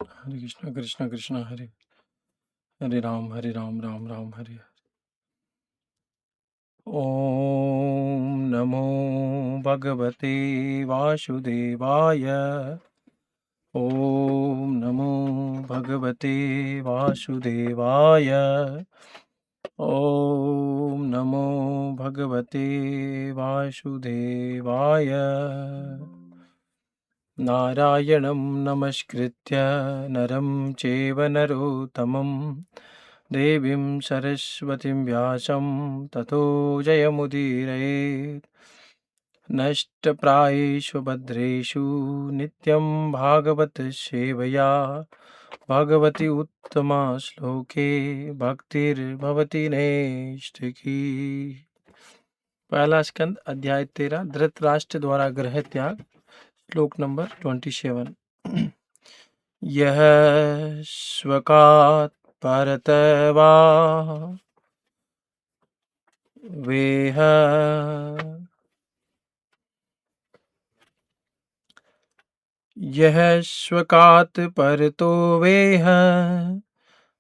हरे कृष्णा कृष्णा कृष्णा हरे हरे राम राम राम हरे हरे। ओम नमो भगवते वासुदेवाय। ओम नमो भगवते वासुदेवाय। ओम नमो भगवते वासुदेवाय। नारायणं नमस्कृत्य नरं चैव नरोत्तमं देवीं सरस्वतीं व्यासं ततो जयमुदीरयेत्। नष्टप्रायेषु भद्रेषु नित्यं भागवत सेवया भगवती उत्तमा श्लोके भक्तिर्भवति नैष्ठिकी। पहला स्कंद अध्याय 13 धृतराष्ट्र द्वारा गृह त्याग। श्लोक नंबर 27। यह स्वकात् परतवा वेह यह स्वकात् परतो वेह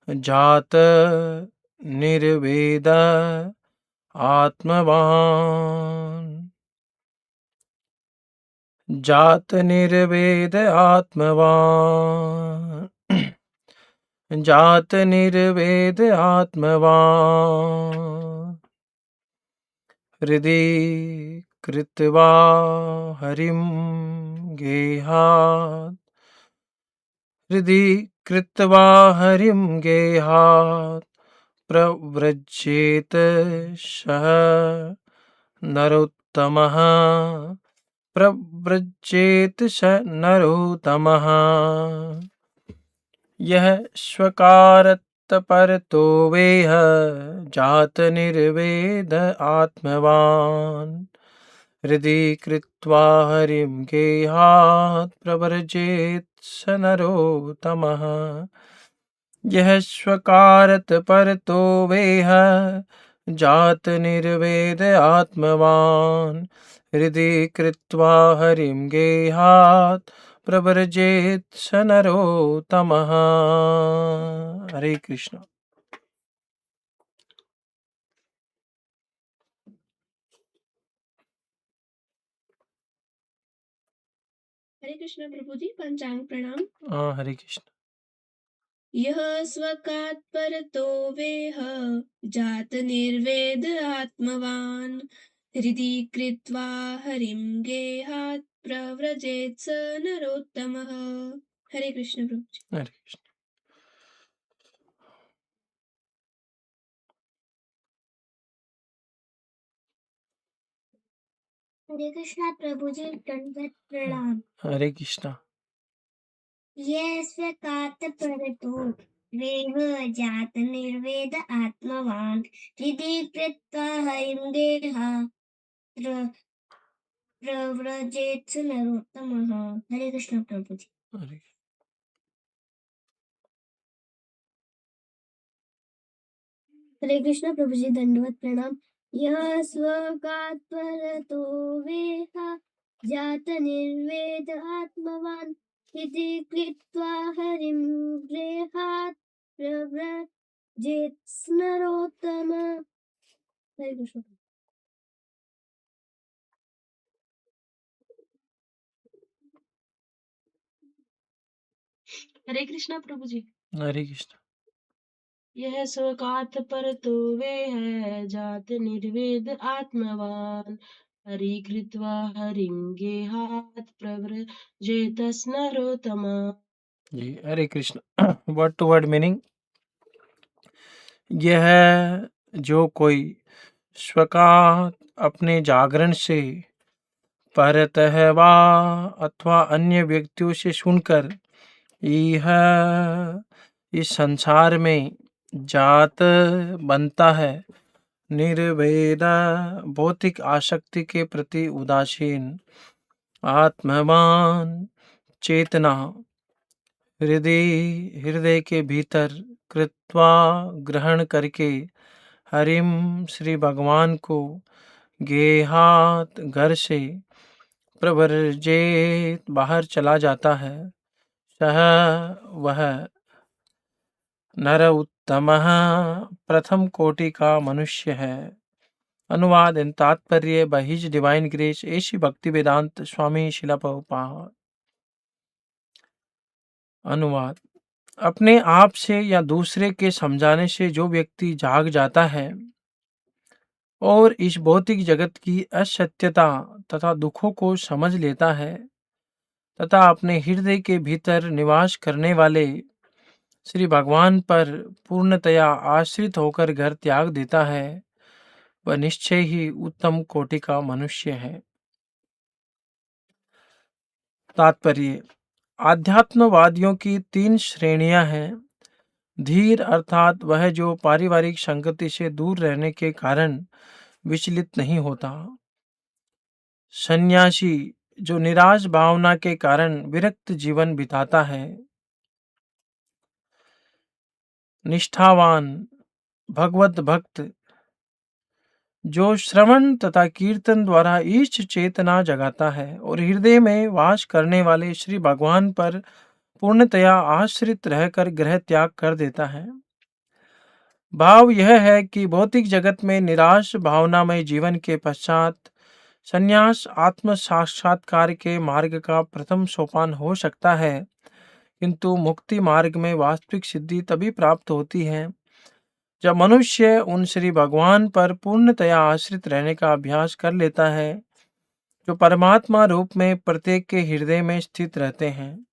जात निर्वेद आत्मवान्। जात निर्वेद आत्मवान्। जात निर्वेद आत्मवान्। हृदि कृत्वा हरिं गेहात्। हृदि कृत्वा हरिं गेहात् प्रव्रजेत सः नरोत्तमः। प्रव्रजेत स नरोत्तमः। यह स्वकारत परतो वेह जात निर्वेद आत्मवान्। हृदि कृत्वा हरिं गेहात् प्रव्रजेत स नरोत्तमः। यह स्वकारत परतो वेह जात निर्वेद आत्मवान्। हृदि कृत्वा हरिं गेहात् प्रव्रजेत स नरोत्तमः। हरे कृष्ण। हरे कृष्ण प्रभु जी, पंचांग प्रणाम। हरे कृष्ण। यह स्वकात् परतो वेह जात निर्वेद आत्मवान्। हृदि कृत्वा हरिं गेहात् प्रव्रजेत् स नरोत्तमः। हरे कृष्ण प्रभु जी। हरे कृष्ण। हरे कृष्णा प्रभु जी, दंडवत प्रणाम। हरे कृष्ण। ये स्वकात परतो वेह जात निर्वेद आत्मवान्। हृदि कृत्वा हरिं गेहात् प्रव्रजेत स नरोत्तमः। हरे कृष्ण प्रभु जी। हरे हरे कृष्ण प्रभु जी, दंडवत प्रणाम। यह स्वकात् परतो वेह जात निर्वेद आत्मवान्। इति कृत्वा हरिं गृहात् प्रव्रजेत् स्नरोत्तम। हरे कृष्ण। हरे कृष्णा प्रभु जी। हरे कृष्ण। यह स्वकात परतो वे है जात निर्वेद आत्मवान। हरि कृत्वा हरिं गेहात् प्रव्रजेत स्नरोत्तमा। जी Hare Krishna. Word to word meaning. यह जो कोई स्वकात अपने जागरण से परतः वा अथवा अन्य व्यक्तियों से सुनकर यह इस संसार में जात बनता है। निर्वेदा भौतिक आसक्ति के प्रति उदासीन। आत्मवान चेतना हृदय के भीतर कृत्वा ग्रहण करके हरिम श्री भगवान को गेहात घर से प्रवर्जेत बाहर चला जाता है। सः वह नर उत्तमः प्रथम कोटि का मनुष्य है। अनुवाद एंड तात्पर्य by his divine grace AC भक्ति वेदांत स्वामी शिला प्रभुपाद। अनुवाद: अपने आप से या दूसरे के समझाने से जो व्यक्ति जाग जाता है और इस भौतिक जगत की असत्यता तथा दुखों को समझ लेता है तथा अपने हृदय के भीतर निवास करने वाले श्री भगवान पर पूर्णतया आश्रित होकर घर त्याग देता है, वह निश्चय ही उत्तम कोटि का मनुष्य है। तात्पर्य: आध्यात्मवादियों की 3 श्रेणियां हैं। धीर अर्थात वह जो पारिवारिक संगति से दूर रहने के कारण विचलित नहीं होता। सन्यासी जो निराश भावना के कारण विरक्त जीवन बिताता है। निष्ठावान भगवत भक्त जो श्रवण तथा कीर्तन द्वारा इष्ट चेतना जगाता है और हृदय में वास करने वाले श्री भगवान पर पूर्णतया आश्रित रहकर गृह त्याग कर देता है। भाव यह है कि भौतिक जगत में निराश भावनामय जीवन के पश्चात संन्यास आत्म साक्षात्कार के मार्ग का प्रथम सोपान हो सकता है, किंतु मुक्ति मार्ग में वास्तविक सिद्धि तभी प्राप्त होती है जब मनुष्य उन श्री भगवान पर पूर्णतया आश्रित रहने का अभ्यास कर लेता है, जो परमात्मा रूप में प्रत्येक के हृदय में स्थित रहते हैं।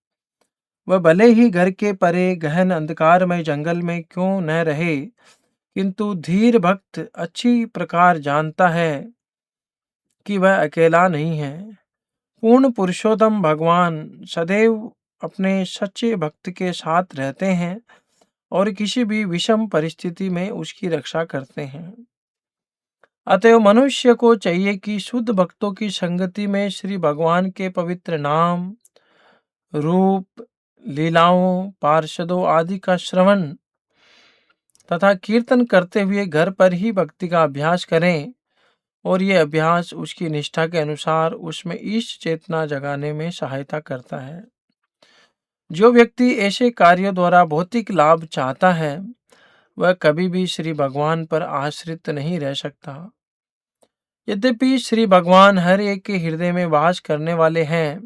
वह भले ही घर के परे गहन अंधकार में जंगल में क्यों न रहे, किंतु धीर भक्त अच्छी प्रकार जानता है कि वह अकेला नहीं है। पूर्ण पुरुषोत्तम भगवान सदैव अपने सच्चे भक्त के साथ रहते हैं और किसी भी विषम परिस्थिति में उसकी रक्षा करते हैं। अतएव मनुष्य को चाहिए कि शुद्ध भक्तों की संगति में श्री भगवान के पवित्र नाम, रूप, लीलाओं, पार्षदों आदि का श्रवण तथा कीर्तन करते हुए घर पर ही भक्ति का अभ्यास करें और ये अभ्यास उसकी निष्ठा के अनुसार उसमें ईश चेतना जगाने में सहायता करता है। जो व्यक्ति ऐसे कार्यों द्वारा भौतिक लाभ चाहता है, वह कभी भी श्री भगवान पर आश्रित नहीं रह सकता। यद्यपि श्री भगवान हर एक के हृदय में वास करने वाले हैं,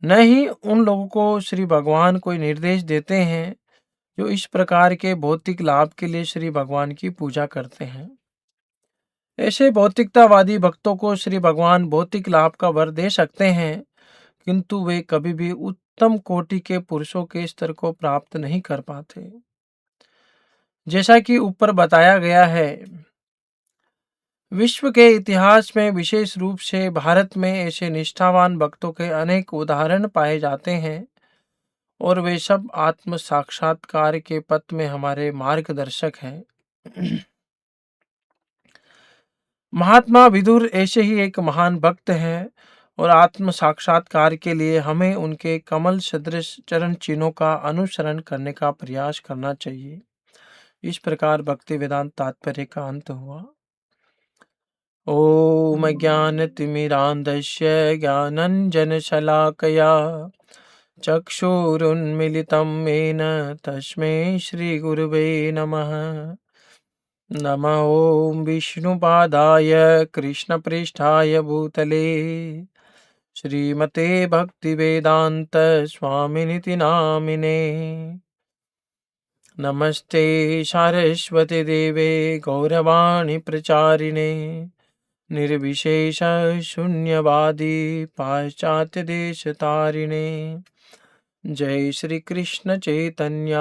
न ही उन लोगों को श्री भगवान कोई निर्देश देते हैं जो इस प्रकार के भौतिक लाभ के लिए श्री भगवान की पूजा करते हैं। ऐसे भौतिकतावादी भक्तों को श्री भगवान भौतिक लाभ का वर दे सकते हैं, किंतु वे कभी भी उत्तम कोटि के पुरुषों के स्तर को प्राप्त नहीं कर पाते। जैसा कि ऊपर बताया गया है, विश्व के इतिहास में विशेष रूप से भारत में ऐसे निष्ठावान भक्तों के अनेक उदाहरण पाए जाते हैं और वे सब आत्म साक्षात्कार के पथ में हमारे मार्गदर्शक हैं। महात्मा विदुर ऐसे ही एक महान भक्त हैं और आत्म साक्षात्कार के लिए हमें उनके कमल सदृश चरण चिन्हों का अनुसरण करने का प्रयास करना चाहिए। इस प्रकार भक्ति वेदांत तात्पर्य का अंत हुआ। ओम ज्ञानतिमिरान्धस्य ज्ञानञ्जनशलाकया चक्षुरुन्मीलितं येन तस्मै श्रीगुरुवे नमः। नमः ॐ विष्णुपादाय कृष्णप्रेष्ठाय भूतले श्रीमते भक्तिवेदान्त स्वामिनिति नामिने। नमस्ते सारस्वती देवे गौरवाणी प्रचारिणे निर्विशेष शून्यवादी पाश्चात्य देश तारिणे। जय श्री कृष्ण चैतन्य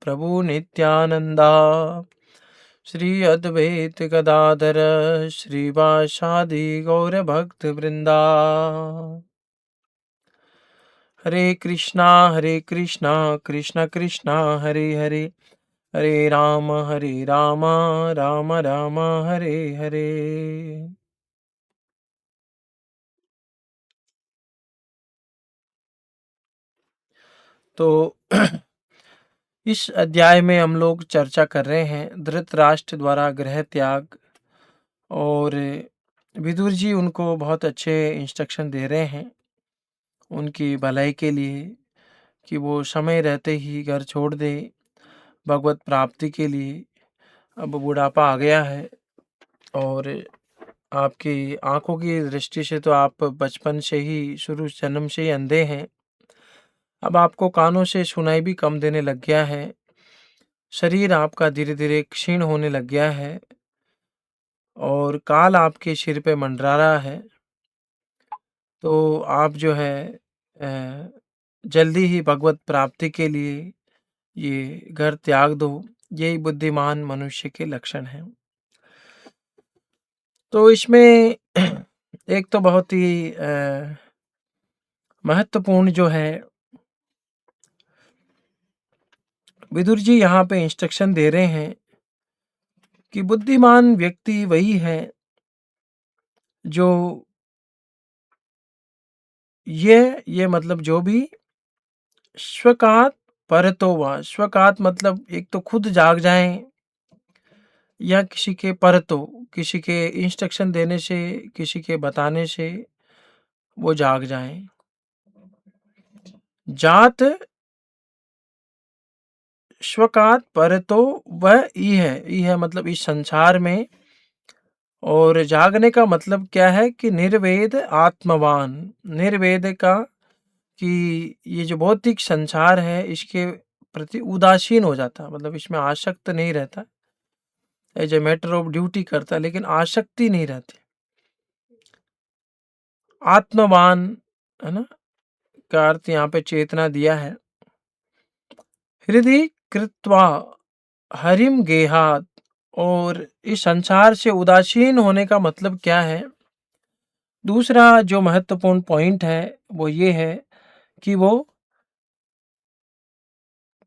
प्रभु नित्यानंदा श्री अद्वैत गदाधर श्रीवासादि गौर भक्त वृंदा। हरे कृष्णा कृष्ण कृष्णा हरे हरे, हरे राम राम राम हरे हरे। तो इस अध्याय में हम लोग चर्चा कर रहे हैं धृतराष्ट्र द्वारा गृह त्याग, और विदुर जी उनको बहुत अच्छे इंस्ट्रक्शन दे रहे हैं उनकी भलाई के लिए। कि वो समय रहते ही घर छोड़ दे भगवत प्राप्ति के लिए। अब बुढ़ापा आ गया है और आपकी आँखों की दृष्टि से तो आप बचपन से ही शुरू जन्म से ही अंधे हैं। अब आपको कानों से सुनाई भी कम देने लग गया है। शरीर आपका धीरे-धीरे क्षीण होने लग गया है और काल आपके सिर पे मंडरा रहा है। तो आप जो है जल्दी ही भगवत प्राप्ति के लिए ये घर त्याग दो। यही बुद्धिमान मनुष्य के लक्षण हैं। तो इसमें एक तो बहुत ही महत्वपूर्ण जो है विदुर जी यहाँ पे इंस्ट्रक्शन दे रहे हैं कि बुद्धिमान व्यक्ति वही है जो ये मतलब जो भी स्वकात परतो वा। स्वकात मतलब एक तो खुद जाग जाएं या किसी के परतो, किसी के इंस्ट्रक्शन देने से, किसी के बताने से वो जाग जाएं। जात स्वकात परतो वह ई है मतलब इस संसार में। और जागने का मतलब क्या है कि निर्वेद आत्मवान। निर्वेद का कि ये जो भौतिक संसार है इसके प्रति उदासीन हो जाता, मतलब इसमें आसक्त नहीं रहता, as a matter of duty करता, लेकिन आसक्ति नहीं रहती। आत्मवान है ना, का अर्थ यहाँ पे चेतना दिया है। हृदय कृत्वा हरिम गेहात। और इस संसार से उदासीन होने का मतलब क्या है? दूसरा जो महत्वपूर्ण पॉइंट है वो ये है कि वो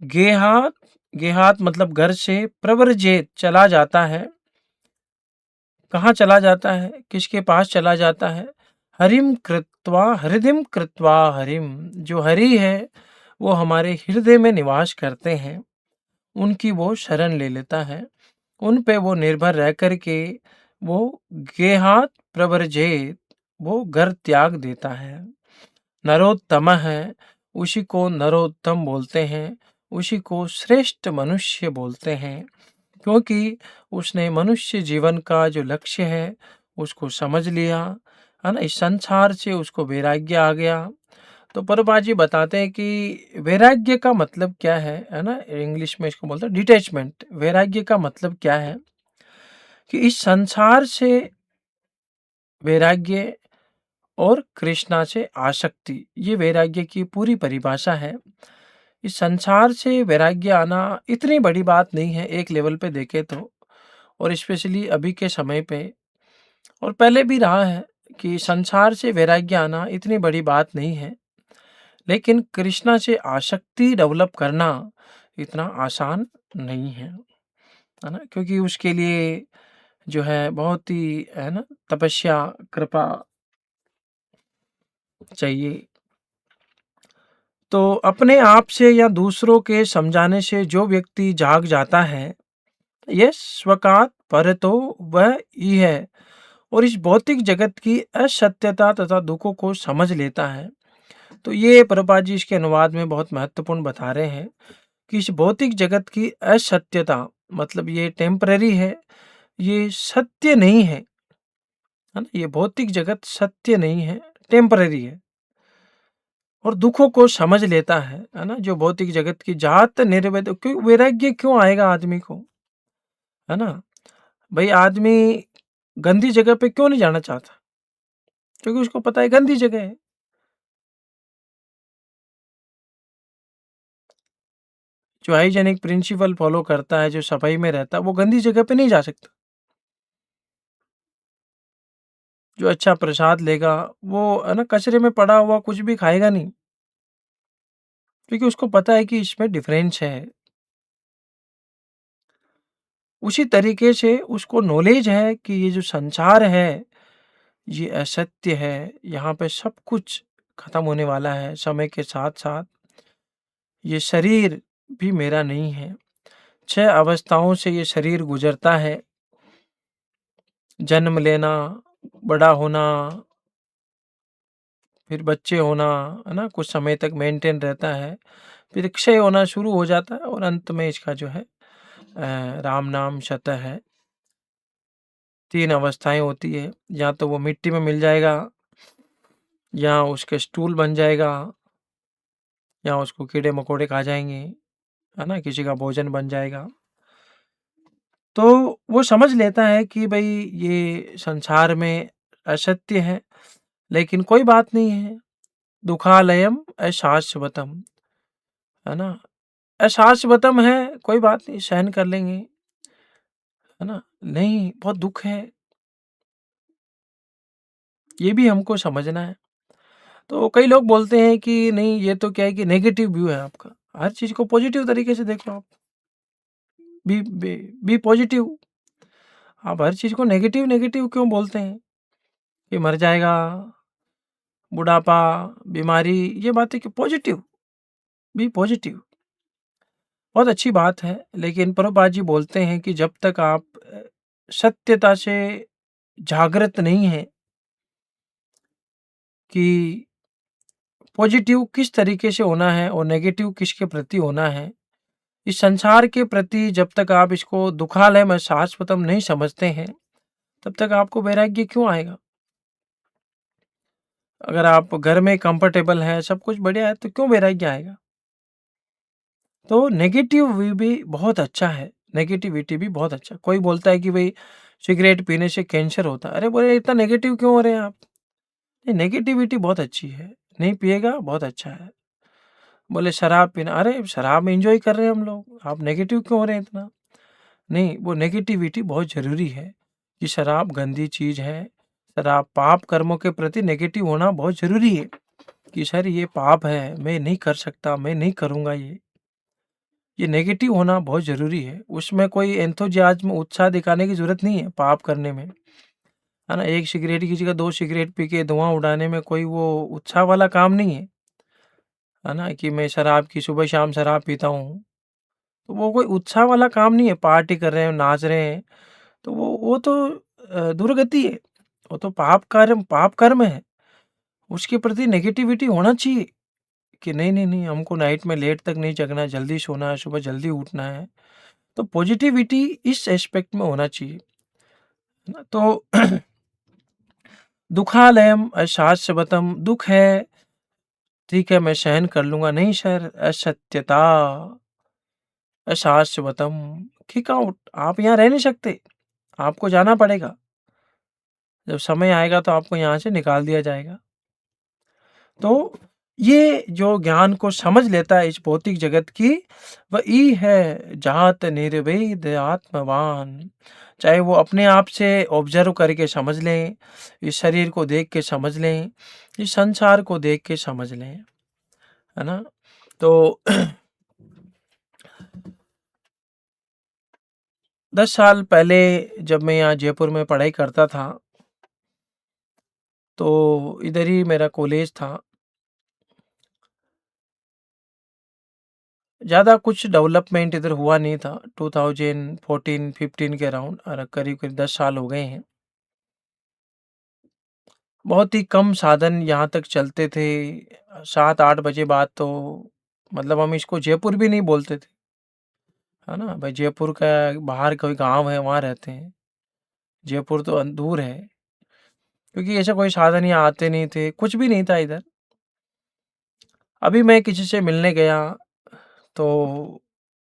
गेहात, गेहात मतलब घर से प्रव्रजेत चला जाता है। कहाँ चला जाता है? किसके पास चला जाता है? हरिम कृत्वा हृदिम कृत्वा हरिम। जो हरि है वो हमारे हृदय में निवास करते हैं, उनकी वो शरण ले लेता है, उन पे वो निर्भर रह कर के वो गेहात प्रवर्जेत, वो घर त्याग देता है। नरोत्तम है, उसी को नरोत्तम बोलते हैं, उसी को श्रेष्ठ मनुष्य बोलते हैं, क्योंकि उसने मनुष्य जीवन का जो लक्ष्य है उसको समझ लिया, है ना। इस संसार से उसको वैराग्य आ गया। तो प्रभुपाद जी बताते हैं कि वैराग्य का मतलब क्या है ना। इंग्लिश में इसको बोलते हैं डिटैचमेंट। वैराग्य का मतलब क्या है कि इस संसार से वैराग्य और कृष्णा से आसक्ति, ये वैराग्य की पूरी परिभाषा है। इस संसार से वैराग्य आना इतनी बड़ी बात नहीं है एक लेवल पे देखें तो, और स्पेशली अभी के समय पे, और पहले भी रहा है कि संसार से वैराग्य आना इतनी बड़ी बात नहीं है। लेकिन कृष्णा से आसक्ति डेवलप करना इतना आसान नहीं है ना, क्योंकि उसके लिए जो है बहुत ही है ना तपस्या कृपा चाहिए। तो अपने आप से या दूसरों के समझाने से जो व्यक्ति जाग जाता है, ये स्वकात परतो वह ही है और इस भौतिक जगत की असत्यता तथा दुखों को समझ लेता है। तो ये प्रभुपाद जी इसके अनुवाद में बहुत महत्वपूर्ण बता रहे हैं कि इस भौतिक जगत की असत्यता मतलब ये टेम्पररी है, ये सत्य नहीं है, है ना। ये भौतिक जगत सत्य नहीं है, टेम्पररी है और दुखों को समझ लेता है ना। जो भौतिक जगत की जात निर्वेद, क्यों वैराग्य क्यों आएगा आदमी को, है ना। भाई आदमी गंदी जगह पे क्यों नहीं जाना चाहता? क्योंकि उसको पता है गंदी जगह है। जो हाइजेनिक प्रिंसिपल फॉलो करता है, जो सफाई में रहता है, वो गंदी जगह पे नहीं जा सकता। जो अच्छा प्रसाद लेगा वो है ना कचरे में पड़ा हुआ कुछ भी खाएगा नहीं, क्योंकि उसको पता है कि इसमें डिफरेंस है। उसी तरीके से उसको नॉलेज है कि ये जो संसार है ये असत्य है, यहाँ पे सब कुछ खत्म होने वाला है समय के साथ साथ। ये शरीर भी मेरा नहीं है। 6 अवस्थाओं से ये शरीर गुजरता है। जन्म लेना, बड़ा होना, फिर बच्चे होना, है ना? कुछ समय तक मेंटेन रहता है, फिर क्षय होना शुरू हो जाता है और अंत में इसका जो है राम नाम शतः है। 3 अवस्थाएँ होती है, या तो वो मिट्टी में मिल जाएगा, या उसके स्टूल बन जाएगा, या उसको कीड़े-मकोड़े खा जाएँगे, है ना? किसी का भोजन बन जाएगा। तो वो समझ लेता है कि भई ये संसार में असत्य है, लेकिन कोई बात नहीं है, दुःखालयम् अशाश्वतम्, है ना? अशाश्वतम् है, कोई बात नहीं, सहन कर लेंगे, है ना? नहीं, बहुत दुःख है, ये भी हमको समझना है। तो कई लोग बोलते हैं कि नहीं, ये तो क्या है कि नेगेटिव व्यू है आपका, हर चीज़ को पॉजिटिव तरीके से देखो आप, बी पॉजिटिव। आप हर चीज़ को नेगेटिव नेगेटिव क्यों बोलते हैं? कि मर जाएगा, बुढ़ापा, बीमारी, ये बातें क्यों? पॉजिटिव, बी पॉजिटिव, बहुत अच्छी बात है। लेकिन प्रभुपाद जी बोलते हैं कि जब तक आप सत्यता से जागृत नहीं हैं कि पॉजिटिव किस तरीके से होना है और नेगेटिव किसके प्रति होना है, इस संसार के प्रति जब तक आप इसको दुखालय में शाश्वतम नहीं समझते हैं, तब तक आपको वैराग्य क्यों आएगा? अगर आप घर में कंफर्टेबल हैं, सब कुछ बढ़िया है, तो क्यों वैराग्य आएगा? तो नेगेटिव व्यू भी बहुत अच्छा है, नेगेटिविटी भी बहुत अच्छा है। कोई बोलता है कि भई सिगरेट पीने से कैंसर होता है। अरे बोले, इतना नेगेटिव क्यों हो रहे हैं आप? नहीं, नेगेटिविटी बहुत अच्छी है, नहीं पिएगा बहुत अच्छा है। बोले शराब पीना, अरे शराब में एन्जॉय कर रहे हैं हम लोग, आप नेगेटिव क्यों हो रहे हैं इतना? नहीं, वो नेगेटिविटी बहुत ज़रूरी है कि शराब गंदी चीज़ है, शराब पाप कर्मों के प्रति नेगेटिव होना बहुत ज़रूरी है कि सर ये पाप है, मैं नहीं कर सकता, मैं नहीं करूँगा ये। ये नेगेटिव होना बहुत ज़रूरी है, उसमें कोई एंथुसियाज़्म उत्साह दिखाने की ज़रूरत नहीं है पाप करने में, है ना? 1 सिगरेट की जगह 2 सिगरेट पी के धुआँ उड़ाने में कोई वो उत्साह वाला काम नहीं है ना? कि मैं शराब की सुबह-शाम शराब पीता हूँ, तो वो कोई उत्साह वाला काम नहीं है, पार्टी कर रहे हैं, नाच रहे हैं, तो वो तो दुर्गति है, वो तो पाप कर्म है, उसके प्रति नेगेटिविटी होना चाहिए कि नहीं, नहीं, नहीं, हमको नाइट में लेट तक नहीं जगना है, जल्दी सोना है, सुबह जल्दी उठना है। तो पॉजिटिविटी इस एस्पेक्ट में होना चाहिए, है ना? तो दुःखालयम् अशाश्वतम्, दुःख है, ठीक है, मैं सहन कर लूँगा। नहीं सर, असत्यता, अशाश्वतम्, किक आउट, आप यहाँ रह नहीं सकते, आपको जाना पड़ेगा। जब समय आएगा तो आपको यहाँ से निकाल दिया जाएगा। तो ये जो ज्ञान को समझ लेता है इस भौतिक जगत की, वही है जात निर्वेद आत्मवान। चाहे वो अपने आप से ऑब्जर्व करके समझ लें, इस शरीर को देख के समझ लें, इस संसार को देख के समझ लें, है ना? तो 10 साल पहले जब मैं यहाँ जयपुर में पढ़ाई करता था, तो इधर ही मेरा कॉलेज था। ज़्यादा कुछ डेवलपमेंट इधर हुआ नहीं था। 2014-15 के अराउंड, और करीब-करीब 10 साल हो गए हैं। बहुत ही कम साधन यहाँ तक चलते थे। 7-8 बजे बाद तो मतलब हम इसको जयपुर भी नहीं बोलते थे, है ना? भाई जयपुर का बाहर कोई गाँव है, वहाँ रहते हैं। जयपुर तो दूर है, क्योंकि ऐसे कोई साधन यहाँ आते नहीं थे, कुछ भी नहीं था इधर। अभी मैं किसी से मिलने गया, तो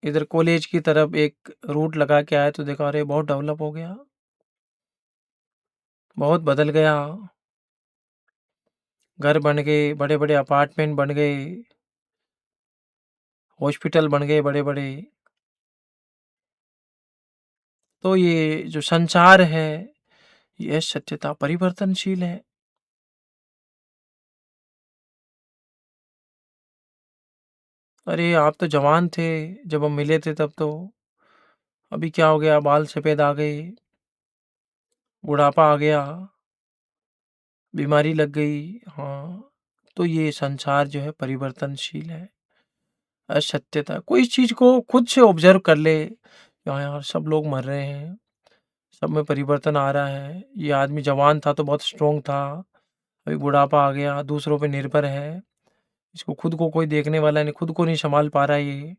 इधर कॉलेज की तरफ एक रूट लगा के आया, तो देखा अरे बहुत डेवलप हो गया, बहुत बदल गया। घर बन गए, बड़े-बड़े अपार्टमेंट बन गए, हॉस्पिटल बन गए बड़े-बड़े। तो ये जो संसार है, ये सत्यता परिवर्तनशील है। अरे! आप तो जवान थे, जब हम मिले थे तब तो। अभी क्या हो गया, बाल सफ़ेद आ गए, बुढ़ापा आ गया, बीमारी लग गई। हाँ, तो ये संसार जो है परिवर्तनशील है, असत्यता। कोई इस चीज़ को खुद से ऑब्ज़र्व कर ले, हाँ यार, सब लोग मर रहे हैं, सब में परिवर्तन आ रहा है। ये आदमी जवान था तो बहुत स्ट्रॉन्ग था, अभी बुढ़ापा आ गया, दूसरों पे निर्भर है, इसको खुद को कोई देखने वाला नहीं, खुद को नहीं सँभाल पा रहा है ये।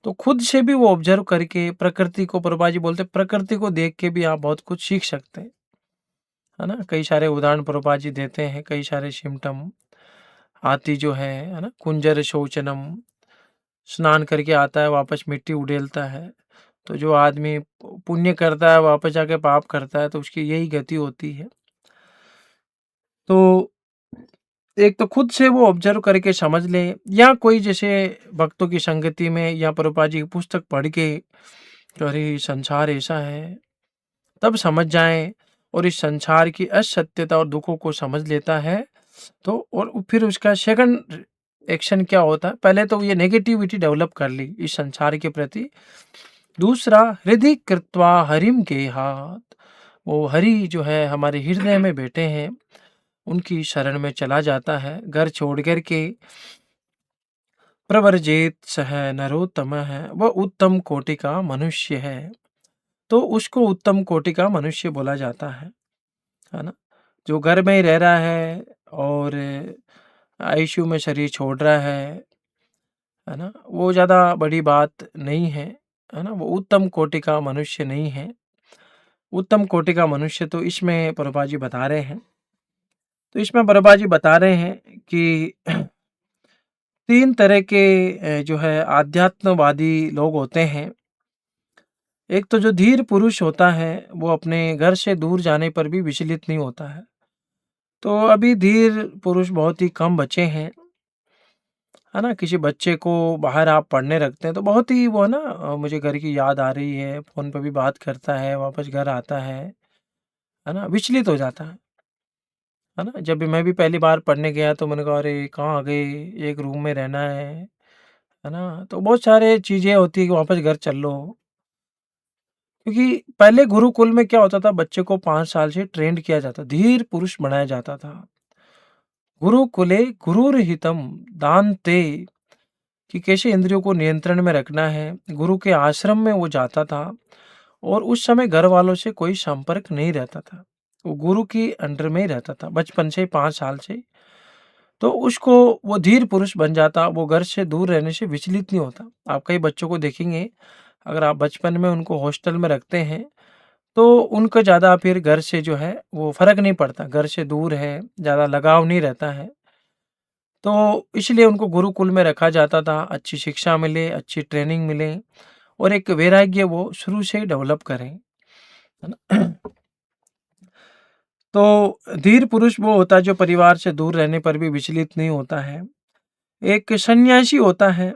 तो खुद से भी वो ऑब्ज़र्व करके प्रकृति को, प्रभुपाद जी बोलते हैं प्रकृति को देख के भी आप बहुत कुछ सीख सकते हैं, है ना? कई सारे उदाहरण प्रभुपाद जी देते हैं, कई सारे सिम्पटम। हाथी जो है ना? कुंजर शोचनम, स्नान करके आता है, वापस मिट्टी उड़ेलता है। तो जो आदमी पुण्य करता है, वापस जाके पाप करता है, तो उसकी यही गति होती है। तो एक तो खुद से वो ऑब्ज़र्व करके समझ ले, या कोई जैसे भक्तों की संगति में या प्रभुपाद जी की पुस्तक पढ़ के कि अरे! संसार ऐसा है, तब समझ जाएँ और इस संसार की असत्यता और दुखों को समझ लेता है, तो और फिर उसका सेकंड एक्शन क्या होता है, पहले तो ये नेगेटिविटी डेवलप कर ली इस संसार के प्रति। दूसरा, हृदि कृत्वा हरिम गेहात्, वो हरि जो है हमारे हृदय में बैठे हैं, उनकी शरण में चला जाता है, घर छोड़ कर के। प्रव्रजेत सह नरोत्तमः, वह उत्तम कोटि का मनुष्य है। तो उसको उत्तम कोटि का मनुष्य बोला जाता है ना? जो घर में ही रह रहा है और आईसीयू में शरीर छोड़ रहा है ना? वो ज़्यादा बड़ी बात नहीं है ना? वो उत्तम कोटि का मनुष्य नहीं है। उत्तम कोटि का मनुष्य तो इसमें प्रभुपाद जी बता रहे हैं। तो इसमें प्रभुपाद जी बता रहे हैं कि 3 तरह के जो है आध्यात्मवादी लोग होते हैं। एक तो जो धीर पुरुष होता है, वो अपने घर से दूर जाने पर भी विचलित नहीं होता है। तो अभी धीर पुरुष बहुत ही कम बचे हैं, है ना? किसी बच्चे को बाहर आप पढ़ने रखते हैं तो बहुत ही वो है ना, मुझे घर की याद आ रही है, फ़ोन पे भी बात करता है, वापस घर आता है ना? विचलित हो जाता है ना? जब भी मैं भी पहली बार पढ़ने गया तो मैंने कहा अरे! कहाँ आ गए, एक रूम में रहना है ना? तो बहुत सारे चीज़ें होती है कि वापस घर चल लो। क्योंकि पहले गुरुकुल में क्या होता था, बच्चे को 5 साल से ट्रेंड किया जाता, धीर पुरुष बनाया जाता था। गुरुकुले गुरुर्हितम दान्ते, कि कैसे इंद्रियों को नियंत्रण में रखना है। गुरु के आश्रम में वो जाता था और उस समय घर वालों से कोई संपर्क नहीं रहता था। वो गुरु की अंडर में ही रहता था बचपन से 5 साल से। तो उसको वो धीर पुरुष बन जाता, वो घर से दूर रहने से विचलित नहीं होता। आप कई बच्चों को देखेंगे, अगर आप बचपन में उनको हॉस्टल में रखते हैं तो उनको ज़्यादा फिर घर से जो है वो फ़र्क नहीं पड़ता, घर से दूर है, ज़्यादा लगाव नहीं रहता है। तो इसलिए उनको गुरुकुल में रखा जाता था, अच्छी शिक्षा मिले, अच्छी ट्रेनिंग मिले और एक वैराग्य वो शुरू से ही डेवलप करें, है ना? तो धीर पुरुष वो होता है जो परिवार से दूर रहने पर भी विचलित नहीं होता है। एक सन्यासी होता है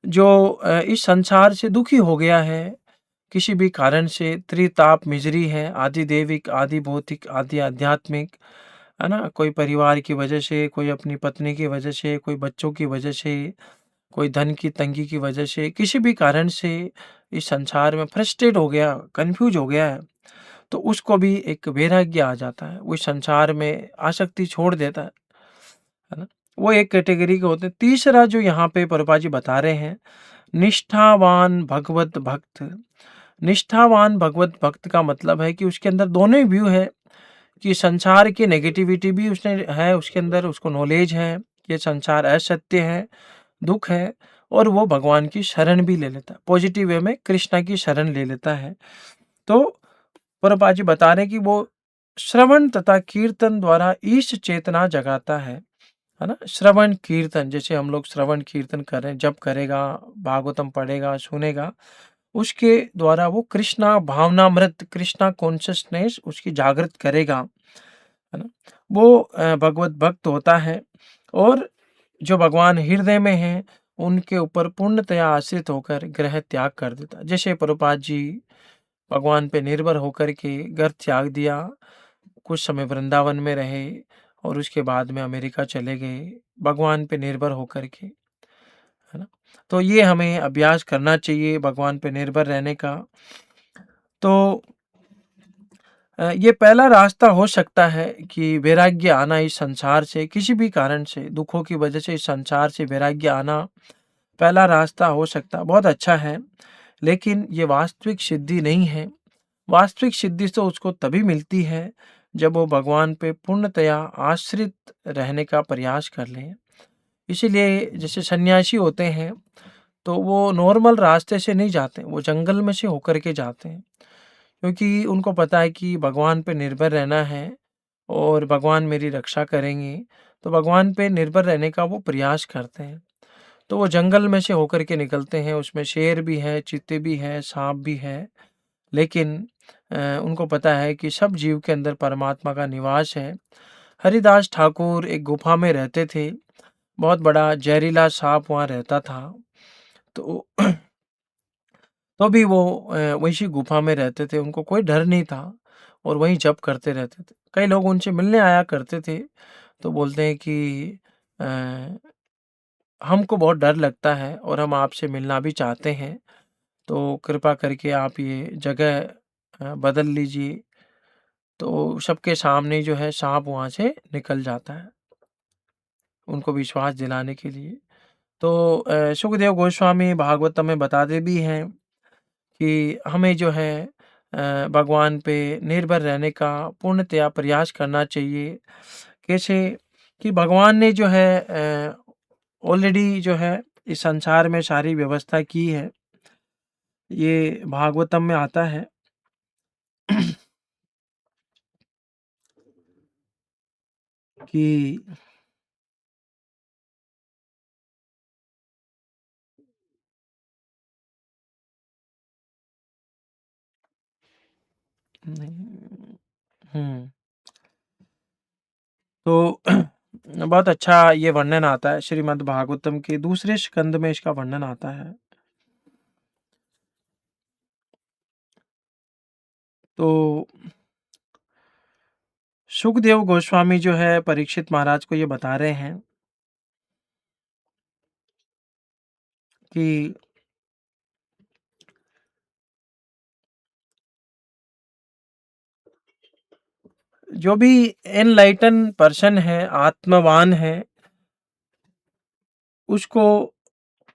जो इस संसार से दुखी हो गया है, किसी भी कारण से त्रिताप मिजरी है, आदि दैविक, आदि भौतिक, आदि आध्यात्मिक, है ना? कोई परिवार की वजह से, कोई अपनी पत्नी की वजह से, कोई बच्चों की वजह से, कोई धन की तंगी की वजह से, किसी भी कारण से इस संसार में फ्रस्ट्रेट हो गया, कन्फ्यूज हो गया है, तो उसको भी एक वैराग्य आ जाता है। वो इस संसार में आसक्ति छोड़ देता है ना? वो एक कैटेगरी के होते हैं। तीसरा जो यहाँ पे प्रभुपाद जी बता रहे हैं, निष्ठावान भगवत भक्त। निष्ठावान भगवत भक्त का मतलब है कि उसके अंदर दोनों ही व्यू है, कि संसार की नेगेटिविटी भी उसने है, उसके अंदर उसको नॉलेज है, ये संसार असत्य है, दुःख है, और वो भगवान की शरण भी ले लेता है। पॉजिटिव वे में कृष्णा की शरण ले लेता है। तो प्रभुपाद जी बता रहे हैं कि वो श्रवण तथा कीर्तन द्वारा ईश चेतना जगाता है ना? श्रवण कीर्तन, जैसे हम लोग श्रवण कीर्तन कर रहे हैं, जप करेगा, भागवतम पढ़ेगा, सुनेगा, उसके द्वारा वो कृष्णा भावनामृत, कृष्णा कॉन्शियसनेस उसकी जागृत करेगा, है ना? वो भगवत भक्त होता है और जो भगवान हृदय में हैं, उनके ऊपर पूर्णतया आश्रित होकर ग्रह त्याग कर देता है। जैसे प्रभुपाद जी भगवान पे निर्भर होकर के घर त्याग दिया, कुछ समय वृंदावन में रहे और उसके बाद में अमेरिका चले गए, भगवान पे निर्भर होकर के, है ना? तो ये हमें अभ्यास करना चाहिए भगवान पे निर्भर रहने का। तो ये पहला रास्ता हो सकता है कि वैराग्य आना इस संसार से, किसी भी कारण से, दुखों की वजह से इस संसार से वैराग्य आना पहला रास्ता हो सकता है, बहुत अच्छा है। लेकिन ये वास्तविक सिद्धि नहीं है। वास्तविक सिद्धि तो उसको तभी मिलती है जब वो भगवान पे पूर्णतया आश्रित रहने का प्रयास कर लें। इसीलिए जैसे सन्यासी होते हैं, तो वो नॉर्मल रास्ते से नहीं जाते, वो जंगल में से होकर के जाते हैं। क्योंकि उनको पता है कि भगवान पे निर्भर रहना है और भगवान मेरी रक्षा करेंगे, तो भगवान पे निर्भर रहने का वो प्रयास करते हैं। तो वो जंगल में से होकर के निकलते हैं, उसमें शेर भी है, चीते भी हैं, साँप भी है, लेकिन उनको पता है कि सब जीव के अंदर परमात्मा का निवास है। हरिदास ठाकुर एक गुफा में रहते थे, बहुत बड़ा जहरीला साँप वहाँ रहता था, तो तो भी वो वैसी गुफा में रहते थे, उनको कोई डर नहीं था और वहीं जप करते रहते थे। कई लोग उनसे मिलने आया करते थे, तो बोलते हैं कि अ, हमको बहुत डर लगता है और हम आपसे मिलना भी चाहते हैं, तो कृपा करके आप ये जगह बदल लीजिए। तो सबके सामने जो है साँप वहाँ से निकल जाता है, उनको विश्वास दिलाने के लिए। तो सुखदेव गोस्वामी भागवतम में बताते भी हैं कि हमें जो है भगवान पे निर्भर रहने का पूर्णतया प्रयास करना चाहिए। कैसे कि भगवान ने जो है ऑलरेडी जो है इस संसार में सारी व्यवस्था की है। ये भागवतम में आता है। कि नहीं, हुँ। तो बहुत अच्छा ये वर्णन आता है श्रीमद् भागवतम के दूसरे स्कंद में इसका वर्णन आता है। तो सुखदेव गोस्वामी जो है परीक्षित महाराज को ये बता रहे हैं कि जो भी एनलाइटन पर्सन है, आत्मवान है, उसको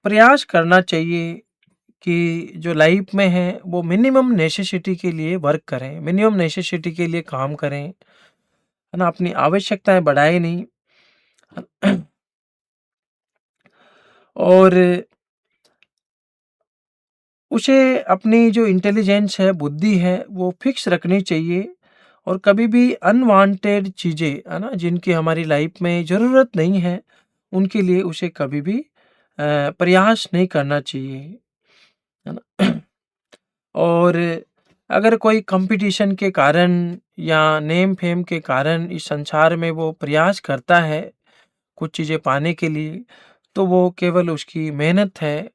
प्रयास करना चाहिए कि जो लाइफ में है वो मिनिमम नेसेसिटी के लिए वर्क करें, मिनिमम नेसेसिटी के लिए काम करें, है ना? अपनी आवश्यकताएँ बढ़ाएँ नहीं। और उसे अपनी जो इंटेलिजेंस है, बुद्धि है, वो फिक्स रखनी चाहिए और कभी भी अनवांटेड चीज़ें, है ना, जिनकी हमारी लाइफ में ज़रूरत नहीं है, उनके लिए उसे कभी भी प्रयास नहीं करना चाहिए, है ना? और अगर कोई कंपटीशन के कारण या नेम फेम के कारण इस संसार में वो प्रयास करता है, कुछ चीज़ें पाने के लिए, तो वो केवल उसकी मेहनत है,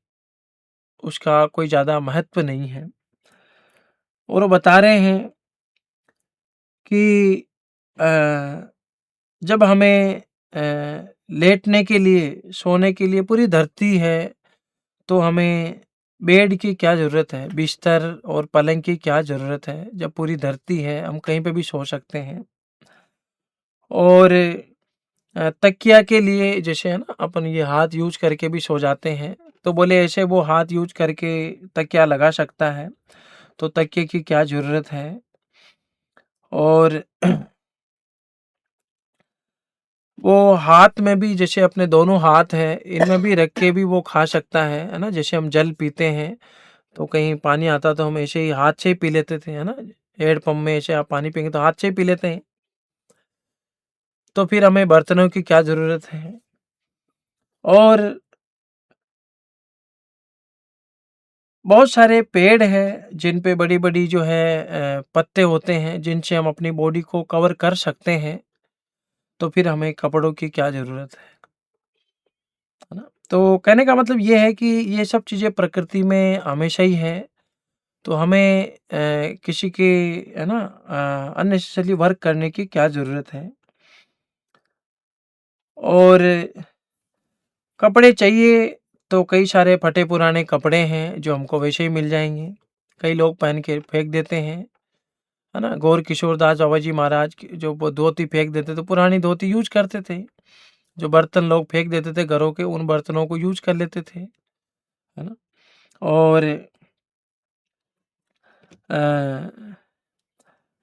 उसका कोई ज़्यादा महत्व नहीं है। और वो बता रहे हैं कि अ, जब हमें लेटने के लिए, सोने के लिए पूरी धरती है, तो हमें बेड की क्या ज़रूरत है? बिस्तर और पलंग की क्या ज़रूरत है? जब पूरी धरती है, हम कहीं पे भी सो सकते हैं। और तकिया के लिए जैसे है ना, अपन ये हाथ यूज़ करके भी सो जाते हैं, तो बोले ऐसे वो हाथ यूज़ करके तकिया लगा सकता है, तो तकिए की क्या ज़रूरत है? और वो हाथ में भी जैसे अपने दोनों हाथ हैं, इनमें भी रख के भी वो खा सकता है ना? जैसे हम जल पीते हैं, तो कहीं पानी आता तो हम ऐसे ही हाथ से ही पी लेते थे, है ना? हैंडपंप में ऐसे आप पानी पिएँगे तो हाथ से ही पी लेते हैं, तो फिर हमें बर्तनों की क्या ज़रूरत है? और बहुत सारे पेड़ हैं, जिन पे बड़ी-बड़ी जो है पत्ते होते हैं, जिनसे हम अपनी बॉडी को कवर कर सकते हैं, तो फिर हमें कपड़ों की क्या ज़रूरत है ना? तो कहने का मतलब ये है कि ये सब चीज़ें प्रकृति में हमेशा ही है, तो हमें किसी के, है ना, अननेसेसरी वर्क करने की क्या ज़रूरत है? और कपड़े चाहिए तो कई सारे फटे पुराने कपड़े हैं जो हमको वैसे ही मिल जाएँगे। कई लोग पहन के फेंक देते हैं, है ना? गौर किशोर दास बाबा जी महाराज की जो वो धोती फेंक देते थे, पुरानी धोती यूज़ करते थे। जो बर्तन लोग फेंक देते थे घरों के, उन बर्तनों को यूज़ कर लेते थे, है ना? और अ,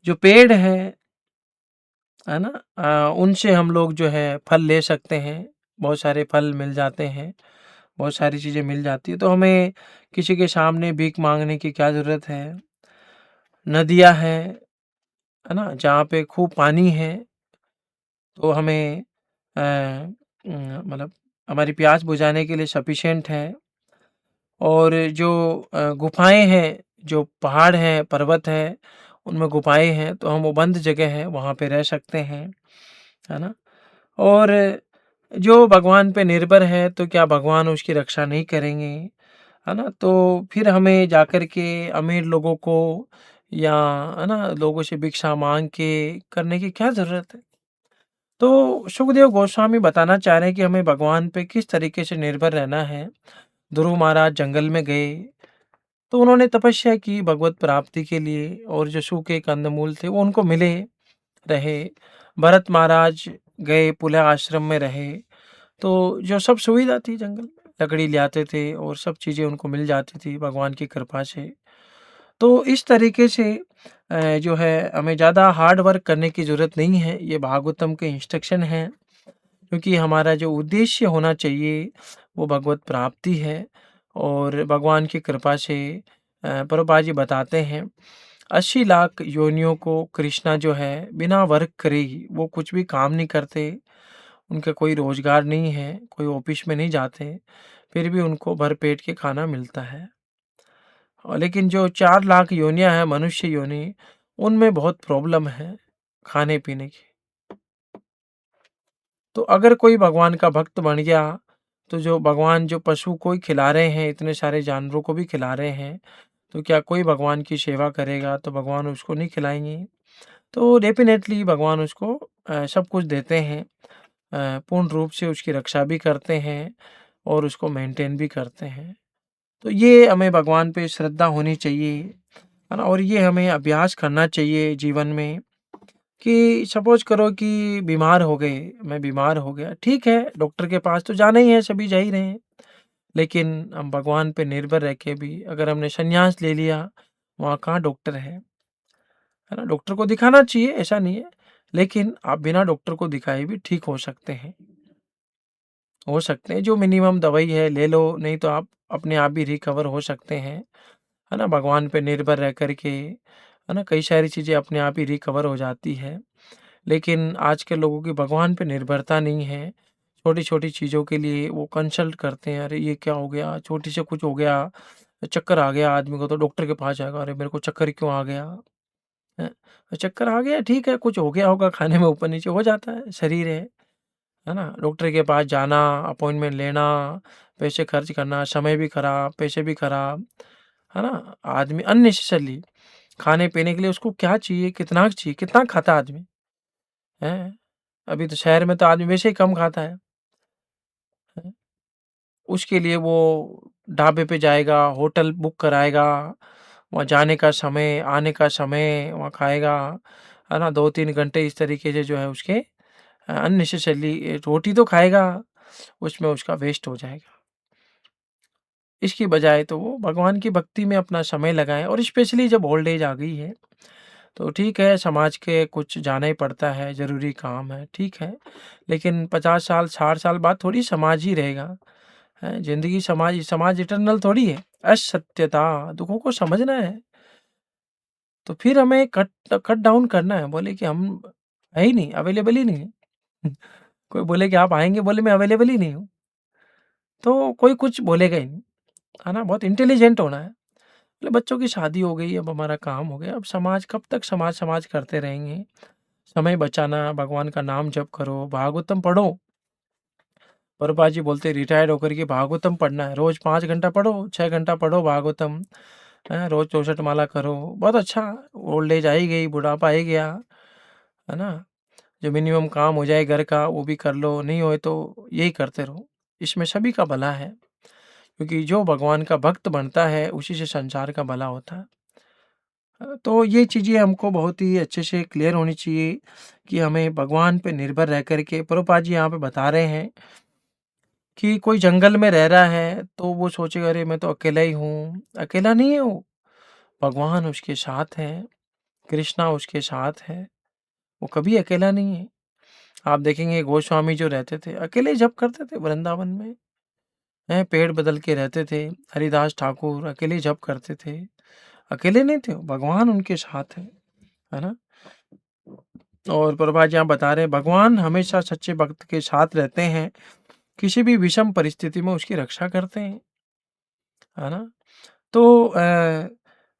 जो पेड़ है है ना? उनसे हम लोग जो है फल ले सकते हैं, बहुत सारे फल मिल जाते हैं, बहुत सारी चीज़ें मिल जाती हैं, तो हमें किसी के सामने भीख माँगने की क्या ज़रूरत है? नदियाँ हैं, है ना? जहाँ पे खूब पानी है, तो हमें मतलब हमारी प्यास बुझाने के लिए सफिशिएंट है। और जो गुफ़ाएँ हैं, जो पहाड़ हैं, पर्वत हैं, उनमें गुफ़ाएँ हैं, तो हम वो बंद जगह है, वहाँ पे रह सकते हैं, है ना? और जो भगवान पे निर्भर है, तो क्या भगवान उसकी रक्षा नहीं करेंगे, है ना? तो फिर हमें जाकर के अमीर लोगों को या है ना, लोगों से भिक्षा माँग के करने की क्या ज़रूरत है? तो सुखदेव गोस्वामी बताना चाह रहे हैं कि हमें भगवान पे किस तरीके से निर्भर रहना है। ध्रुव महाराज जंगल में गए, तो उन्होंने तपस्या की भगवत प्राप्ति के लिए और जो सूखे कंदमूल थे वो उनको मिले रहे। भरत महाराज गए पुला आश्रम में रहे, तो जो सब सुविधा थी जंगल में, लकड़ी ले आते थे और सब चीज़ें उनको मिल जाती थी भगवान की कृपा से। तो इस तरीके से जो है हमें ज़्यादा हार्ड वर्क करने की ज़रूरत नहीं है, ये भागवतम के इंस्ट्रक्शन हैं। क्योंकि हमारा जो उद्देश्य होना चाहिए वो भगवत प्राप्ति है और भगवान की कृपा से प्रभुपाद जी बताते हैं 80 लाख योनियों को कृष्णा जो है बिना वर्क करे ही वो कुछ भी काम नहीं करते, उनका कोई रोजगार नहीं है, कोई ऑफिस में नहीं जाते, फिर भी उनको भरपेट के खाना मिलता है। और लेकिन जो 4 लाख योनियां हैं मनुष्य योनि, उनमें बहुत प्रॉब्लम है खाने पीने की। तो अगर कोई भगवान का भक्त बन गया, तो जो भगवान जो पशु को ही खिला रहे हैं, इतने सारे जानवरों को भी खिला रहे हैं, तो क्या कोई भगवान की सेवा करेगा तो भगवान उसको नहीं खिलाएँगे? तो डेफ़िनेटली भगवान उसको सब कुछ देते हैं। पूर्ण रूप से उसकी रक्षा भी करते हैं और उसको मेंटेन भी करते हैं। तो ये हमें भगवान पे श्रद्धा होनी चाहिए, है ना? और ये हमें अभ्यास करना चाहिए जीवन में। कि सपोज़ करो कि बीमार हो गए, मैं बीमार हो गया, ठीक है, डॉक्टर के पास तो जाना ही है, सभी जा ही रहे हैं। लेकिन हम भगवान पे निर्भर रह के भी अगर हमने संन्यास ले लिया, वहाँ कहाँ डॉक्टर है ना? डॉक्टर को दिखाना चाहिए, ऐसा नहीं है, लेकिन आप बिना डॉक्टर को दिखाए भी ठीक हो सकते हैं। हो सकते हैं, जो मिनिमम दवाई है ले लो, नहीं तो आप अपने आप भी रिकवर हो सकते हैं, है ना? भगवान पे निर्भर रह कर के, है ना? कई सारी चीज़ें अपने आप ही रिकवर हो जाती है। लेकिन आज के लोगों की भगवान पे निर्भरता नहीं है। छोटी-छोटी चीज़ों के लिए वो कंसल्ट करते हैं, अरे ये क्या हो गया? छोटी से कुछ हो गया, चक्कर आ गया आदमी को तो डॉक्टर के पास जाएगा, अरे मेरे को चक्कर क्यों आ गया? हैं? चक्कर आ गया ठीक है, कुछ हो गया होगा खाने में ऊपर-नीचे हो जाता है, शरीर है ना? डॉक्टर के पास जाना, अपॉइंटमेंट लेना, पैसे खर्च करना, समय भी खराब, पैसे भी खराब, है ना? आदमी अननेसेसरली खाने-पीने के लिए उसको क्या चाहिए, कितना खाता है आदमी, हैं? अभी तो शहर में तो आदमी वैसे ही कम खाता है। उसके लिए वो ढाबे पे जाएगा, होटल बुक कराएगा, वहाँ जाने का समय, आने का समय, वहाँ खाएगा, है ना? 2-3 घंटे इस तरीके से जो है उसके अननेसेसरली रोटी तो खाएगा, उसमें उसका वेस्ट हो जाएगा। इसकी बजाय तो वो भगवान की भक्ति में अपना समय लगाएँ और स्पेशली जब ओल्ड एज आ गई है, तो ठीक है समाज के कुछ जाना ही पड़ता है, ज़रूरी काम है, ठीक है। लेकिन 50 साल, 60 साल बाद थोड़ी समाज ही रहेगा। हैं, ज़िंदगी समाज समाज इटर्नल थोड़ी है। असत्यता, दुखों को समझना है, तो फिर हमें कट कट डाउन करना है, बोले कि हम है ही नहीं, अवेलेबल ही नहीं है। कोई बोले कि आप आएँगे, बोले मैं अवेलेबल ही नहीं हूँ, तो कोई कुछ बोलेगा ही नहीं, है ना? बहुत इंटेलिजेंट होना है। बोले बच्चों की शादी हो गई, अब हमारा काम हो गया, अब समाज कब तक समाज, समाज करते रहेंगे? समय बचाना, भगवान का नाम जप करो, भागवतम पढ़ो। प्रभुपाद जी बोलते रिटायर्ड होकर के भागवतम पढ़ना है, रोज़ 5 घंटा पढ़ो, 6 घंटा पढ़ो भागवतम। हैं, रोज़ 64 माला करो, बहुत अच्छा। ओल्ड एज आ ही गई, बुढ़ापा आ ही गया, है ना? जो मिनिमम काम हो जाए घर का वो भी कर लो, नहीं होए तो यही करते रहो। इसमें सभी का भला है, क्योंकि जो भगवान का भक्त बनता है उसी से संसार का भला होता है। तो ये चीज़ें हमको बहुत ही अच्छे से क्लियर होनी चाहिए कि हमें भगवान पे निर्भर रह कर के प्रभुपाद जी यहाँ पे बता रहे हैं कि कोई जंगल में रह रहा है तो वो सोचेगा अरे मैं तो अकेला ही हूँ, अकेला नहीं है वो, भगवान उसके साथ हैं, कृष्णा उसके साथ है, वो कभी अकेला नहीं है। आप देखेंगे गोस्वामी जो रहते थे, अकेले जप करते थे वृंदावन में, हैं, पेड़ बदल के रहते थे। हरिदास ठाकुर अकेले जप करते थे, अकेले नहीं थे, भगवान उनके साथ है ना? और प्रभुपाद जी यहाँ बता रहे हैं, भगवान हमेशा सच्चे भक्त के साथ रहते हैं, किसी भी विषम परिस्थिति में उसकी रक्षा करते हैं, है ना? तो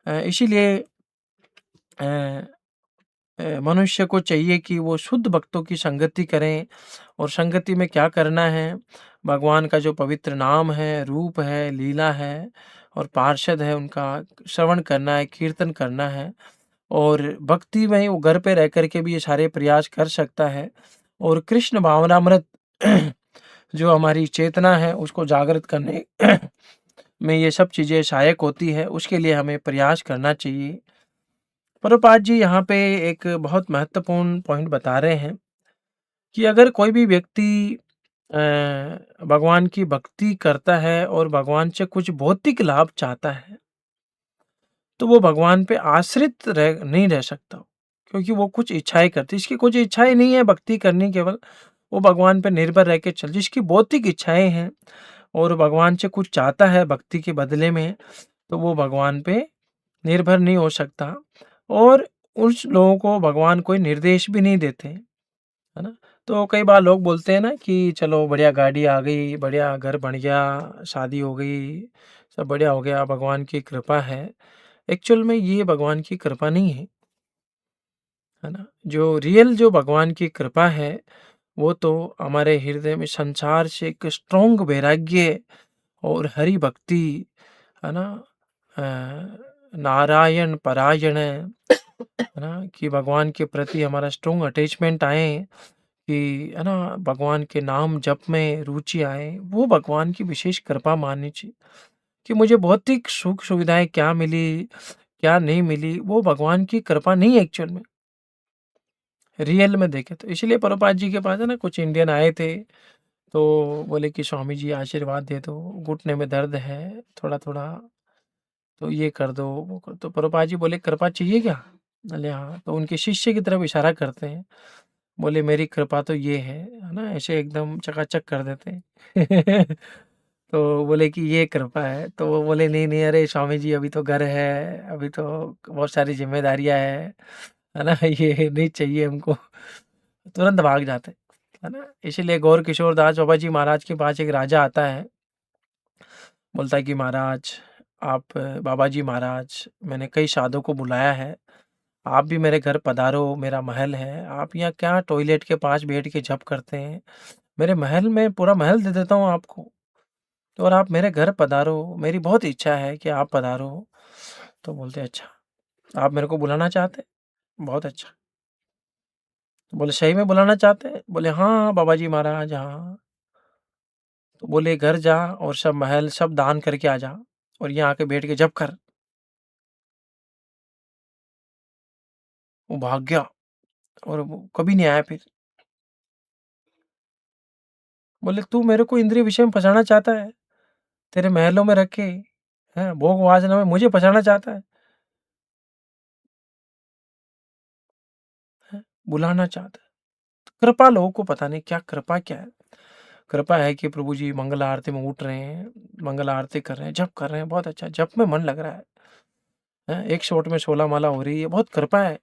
इसीलिए अ मनुष्य को चाहिए कि वो शुद्ध भक्तों की संगति करें। और संगति में क्या करना है? भगवान का जो पवित्र नाम है, रूप है, लीला है और पार्षद है, उनका श्रवण करना है, कीर्तन करना है। और भक्ति में वो घर पे रह कर के भी ये सारे प्रयास कर सकता है। और कृष्ण भावनामृत जो हमारी चेतना है उसको जागृत करने में ये सब चीज़ें सहायक होती है, उसके लिए हमें प्रयास करना चाहिए। प्रभुपाद जी यहाँ पे एक बहुत महत्वपूर्ण पॉइंट बता रहे हैं कि अगर कोई भी व्यक्ति अ, भगवान की भक्ति करता है और भगवान से कुछ भौतिक लाभ चाहता है, तो वो भगवान पे आश्रित नहीं रह सकता, क्योंकि वो कुछ इच्छाएं करती, इसकी कुछ इच्छाएं नहीं है भक्ति करनी, केवल वो भगवान पे निर्भर रह के चल, जिसकी भौतिक इच्छाएं हैं और भगवान से कुछ चाहता है भक्ति के बदले में, तो वो भगवान पे निर्भर नहीं हो सकता। और उस लोगों को भगवान कोई निर्देश भी नहीं देते, है ना? तो कई बार लोग बोलते हैं ना कि चलो बढ़िया गाड़ी आ गई, बढ़िया घर बन गया, शादी हो गई, सब बढ़िया हो गया, भगवान की कृपा है। एक्चुअल में ये भगवान की कृपा नहीं है ना? जो रियल जो भगवान की कृपा है, वो तो हमारे हृदय में संसार से एक स्ट्रॉन्ग वैराग्य और हरि भक्ति, है ना? नारायण परायण है ना? कि भगवान के प्रति हमारा स्ट्रॉन्ग अटैचमेंट आए, कि है ना, भगवान के नाम जप में रुचि आए, वो भगवान की विशेष कृपा माननी चाहिए। कि मुझे भौतिक सुख सुविधाएं क्या मिली, क्या नहीं मिली, वो भगवान की कृपा नहीं है एक्चुअल में, रियल में देखे तो। इसलिए प्रभुपाद जी के पास है ना, कुछ इंडियन आए थे, तो बोले कि स्वामी जी आशीर्वाद दे दो, घुटने में दर्द है थोड़ा थोड़ा, तो ये कर दो वो कर। तो प्रभुपाद जी बोले कृपा चाहिए क्या? बोले हाँ। तो उनके शिष्य की तरफ इशारा करते हैं, बोले मेरी कृपा तो ये है ना? ऐसे एकदम चकाचक कर देते हैं। तो बोले कि ये कृपा है। तो वो बोले नहीं नहीं, अरे स्वामी जी अभी तो घर है, अभी तो बहुत सारी जिम्मेदारियां है ना? ये नहीं चाहिए हमको। तुरंत भाग जाते, है ना? इसीलिए गौर किशोर दास बाबा जी महाराज के पास एक राजा आता है, बोलता है कि महाराज आप, बाबा जी महाराज, मैंने कई साधु को बुलाया है, आप भी मेरे घर पधारो, मेरा महल है, आप यहाँ क्या टॉयलेट के पास बैठ के जप करते हैं? मेरे महल में पूरा महल दे देता हूँ आपको, तो और आप मेरे घर पधारो, मेरी बहुत इच्छा है कि आप पधारो। तो बोलते अच्छा, आप मेरे को बुलाना चाहते हैं? बहुत अच्छा। तो बोले सही में बुलाना चाहते हैं? बोले हाँ बाबा जी महाराज हाँ। तो बोले घर जा और सब महल सब दान करके आ जा, और यहाँ आके बैठ के जप कर। वो भाग गया और वो कभी नहीं आया फिर। बोले तू मेरे को इंद्रिय विषय में फंसाना चाहता है, तेरे महलों में रख के, हैं, भोग वासना में मुझे फंसाना चाहता है, बुलाना चाहता है। कृपा लोगों को पता नहीं क्या कृपा क्या है। कृपा है कि प्रभु जी मंगल आरती में उठ रहे हैं, मंगल आरती कर रहे हैं, जप कर रहे हैं, बहुत अच्छा, जप में मन लग रहा है, एक शॉट में 16 माला हो रही है, बहुत कृपा है।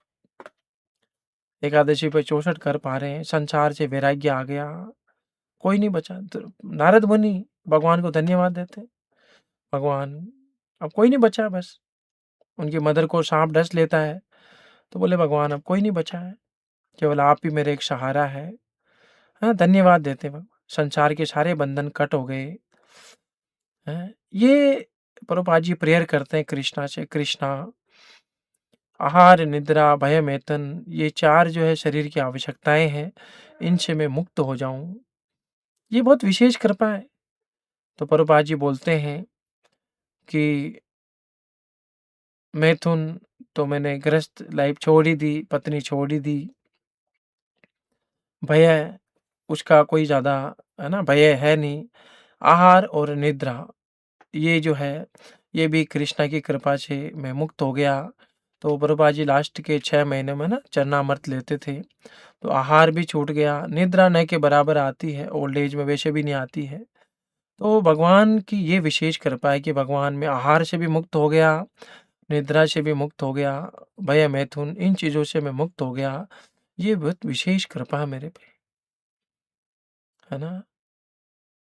एकादशी पे 64 कर पा रहे हैं, संसार से वैराग्य आ गया, कोई नहीं बचा। तो नारद मुनि भगवान को धन्यवाद देते, भगवान अब कोई नहीं बचा, बस उनकी मदर को सांप डस लेता है, तो बोले भगवान अब कोई नहीं बचा है, केवल आप ही मेरे एक सहारा है। हाँ, धन्यवाद देते हैं भगवान, संसार के सारे बंधन कट हो गए हैं। ये प्रभुपाद जी प्रेयर करते हैं कृष्णा से, कृष्णा आहार निद्रा भय मैथुन, ये चार जो है शरीर की आवश्यकताएं हैं, इनसे मैं मुक्त हो जाऊं, ये बहुत विशेष कृपा है। तो प्रभुपाद जी बोलते हैं कि मैथुन, तो मैंने गृहस्थ लाइफ छोड़ ही दी, पत्नी छोड़ ही दी। भय, उसका कोई ज़्यादा, है ना, भय है नहीं। आहार और निद्रा, ये जो है, ये भी कृष्णा की कृपा से मैं मुक्त हो गया। तो प्रभुपाद जी लास्ट के 6 महीने में ना चरणामृत लेते थे, तो आहार भी छूट गया, निद्रा न के बराबर आती है, ओल्ड एज में वैसे भी नहीं आती है। तो भगवान की ये विशेष कृपा है कि भगवान में आहार से भी मुक्त हो गया, निद्रा से भी मुक्त हो गया, भय मैथुन इन चीज़ों से मैं मुक्त हो गया। ये बहुत विशेष कृपा है मेरे पे, है ना?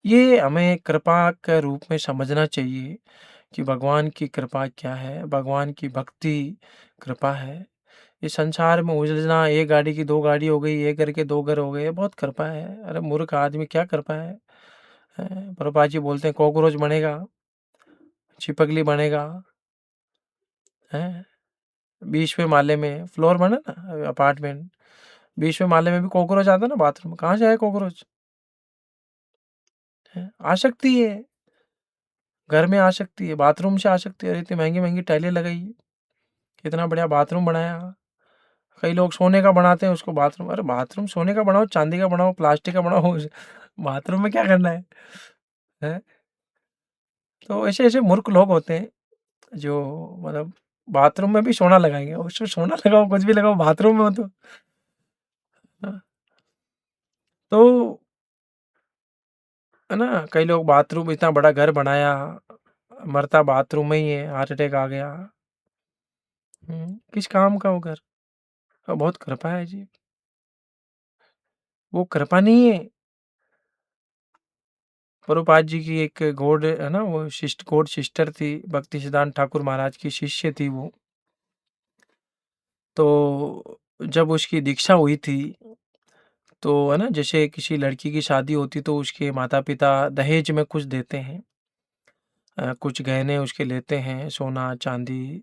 ये हमें कृपा के रूप में समझना चाहिए कि भगवान की कृपा क्या है, भगवान की भक्ति कृपा है। इस संसार में उलझना, एक गाड़ी की 2 गाड़ी हो गई, एक घर के 2 घर हो गए, बहुत कृपा है। अरे मूर्ख आदमी क्या कृपा है? प्रभुपाद जी बोलते हैं कॉकरोच बनेगा, छिपकली बनेगा, हैं? 20वें माले में फ्लोर बना ना अपार्टमेंट, 20वें माले में भी कॉकरोच आता है ना बाथरूम में, कहाँ से आए कॉकरोच? हैं? आ सकती है, घर में आ सकती है, बाथरूम से आ सकती है। अरे इतनी महँगी-महँगी टाइलें लगाई, कितना बढ़िया बाथरूम बनाया। कई लोग सोने का बनाते हैं उसको बाथरूम, अरे बाथरूम सोने का बनाओ, चांदी का बनाओ, प्लास्टिक का बनाओ, बाथरूम में क्या करना है? हैं? तो ऐसे-ऐसे मूर्ख लोग होते हैं जो मतलब बाथरूम में भी सोना लगाएँगे, उसमें सोना लगाओ, कुछ भी लगाओ, बाथरूम में हो तो हाँ, तो है ना? कई लोग बाथरूम इतना बड़ा घर बनाया, मरता बाथरूम में ही है, हार्ट अटैक आ गया। किस काम का वो घर? बहुत कृपा है जी। वो कृपा नहीं है, प्रभुपाद जी की एक गॉड है ना, वो गॉड सिस्टर थी, भक्ति सिद्धांत ठाकुर महाराज की शिष्य थी वो। तो जब उसकी दीक्षा हुई थी, तो है ना, जैसे किसी लड़की की शादी होती तो उसके माता-पिता दहेज में कुछ देते हैं। कुछ गहने उसके लेते हैं, सोना, चांदी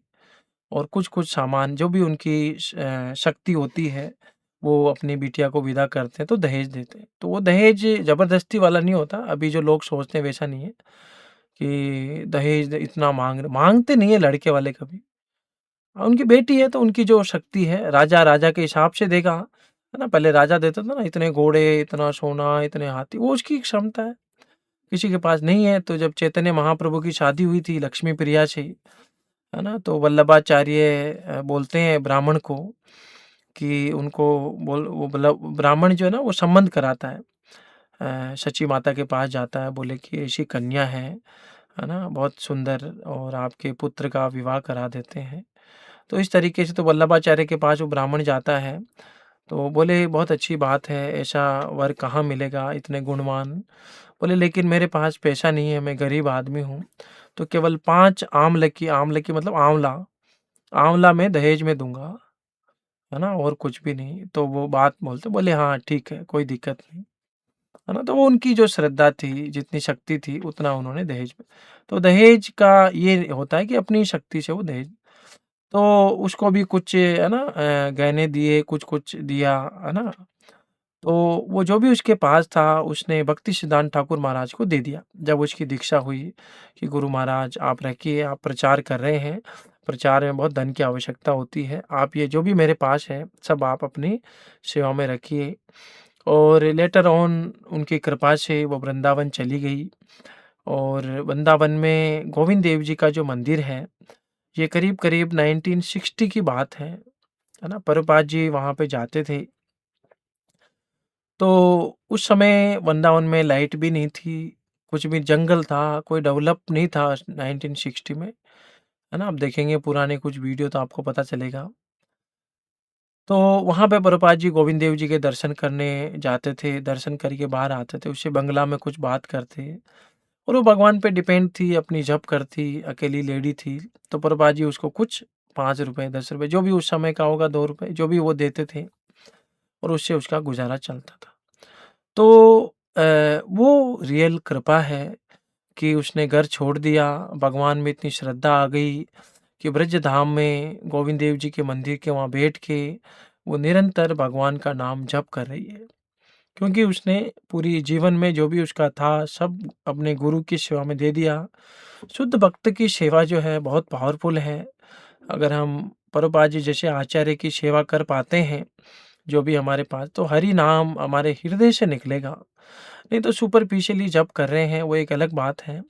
और कुछ-कुछ सामान जो भी उनकी शक्ति होती है, वो अपनी बिटिया को विदा करते हैं तो दहेज देते हैं। तो वो दहेज ज़बरदस्ती वाला नहीं होता, अभी जो लोग सोचते हैं वैसा नहीं है कि दहेज इतना माँगते नहीं है लड़के वाले कभी। उनकी बेटी है तो उनकी जो शक्ति है, राजा राजा के हिसाब से देगा, है ना? पहले राजा देता था ना, इतने घोड़े, इतना सोना, इतने हाथी, वो उसकी क्षमता है। किसी के पास नहीं है, तो जब चैतन्य महाप्रभु की शादी हुई थी लक्ष्मी प्रिया से, है ना? तो वल्लभाचार्य बोलते हैं ब्राह्मण को कि उनको वो मतलब ब्राह्मण जो है ना वो संबंध कराता है। सची माता के पास जाता है, बोले कि ऐसी कन्या है ना? बहुत सुंदर और आपके पुत्र का विवाह करा देते हैं। तो इस तरीके से तो वल्लभाचार्य के पास वो ब्राह्मण जाता है, तो बोले बहुत अच्छी बात है, ऐसा वर कहाँ मिलेगा इतने गुणवान। बोले लेकिन मेरे पास पैसा नहीं है, मैं गरीब आदमी हूँ, तो केवल 5 आमलकी मतलब आँवला, आँवला मैं दहेज में दूँगा, है ना? और कुछ भी नहीं। तो वो बात बोलते बोले हाँ, ठीक है, कोई दिक्कत नहीं, है ना? तो वो उनकी जो श्रद्धा थी, जितनी शक्ति थी उतना उन्होंने दहेज में, तो दहेज का ये होता है कि अपनी शक्ति से वो दहेज, तो उसको भी कुछ है ना गहने दिए, कुछ-कुछ दिया, है ना? तो वो जो भी उसके पास था, उसने भक्ति सिद्धांत ठाकुर महाराज को दे दिया। जब उसकी दीक्षा हुई कि गुरु महाराज आप रखिए, आप प्रचार कर रहे हैं, प्रचार में बहुत धन की आवश्यकता होती है। आप ये जो भी मेरे पास है, सब आप अपनी सेवा में रखिए। और लेटर ऑन उनकी कृपा से वो वृंदावन चली गई और वृंदावन में गोविंद देव जी का जो मंदिर है, ये करीब-करीब 1960 की बात है ना? प्रभुपाद जी वहाँ पे जाते थे। तो उस समय वृंदावन में लाइट भी नहीं थी, कुछ भी जंगल था, कोई डेवलप नहीं था 1960 में, है ना? आप देखेंगे पुराने कुछ वीडियो तो आपको पता चलेगा। तो वहाँ पे प्रभुपाद जी गोविंद देव जी के दर्शन करने जाते थे, दर्शन करके बाहर आते थे, उससे बंगला में कुछ बात करते और वो भगवान पे डिपेंड थी, अपनी जप करती, अकेली लेडी थी, तो प्रभुपाद जी उसको कुछ ₹5, ₹10 जो भी उस समय का होगा, ₹2 जो भी वो देते थे और उससे उसका गुज़ारा चलता था। तो वो रियल कृपा है कि उसने घर छोड़ दिया, भगवान में इतनी श्रद्धा आ गई कि ब्रज धाम में गोविंद देव जी के मंदिर के वहाँ बैठ के वो निरंतर भगवान का नाम जप कर रही है। क्योंकि उसने पूरी जीवन में जो भी उसका था सब अपने गुरु की सेवा में दे दिया। शुद्ध भक्त की सेवा जो है बहुत पावरफुल है। अगर हम प्रभुपाद जी जैसे आचार्य की सेवा कर पाते हैं, जो भी हमारे पास, तो हरि नाम हमारे हृदय से निकलेगा। नहीं तो सुपरफिशियली जप कर रहे हैं वो एक अलग बात है,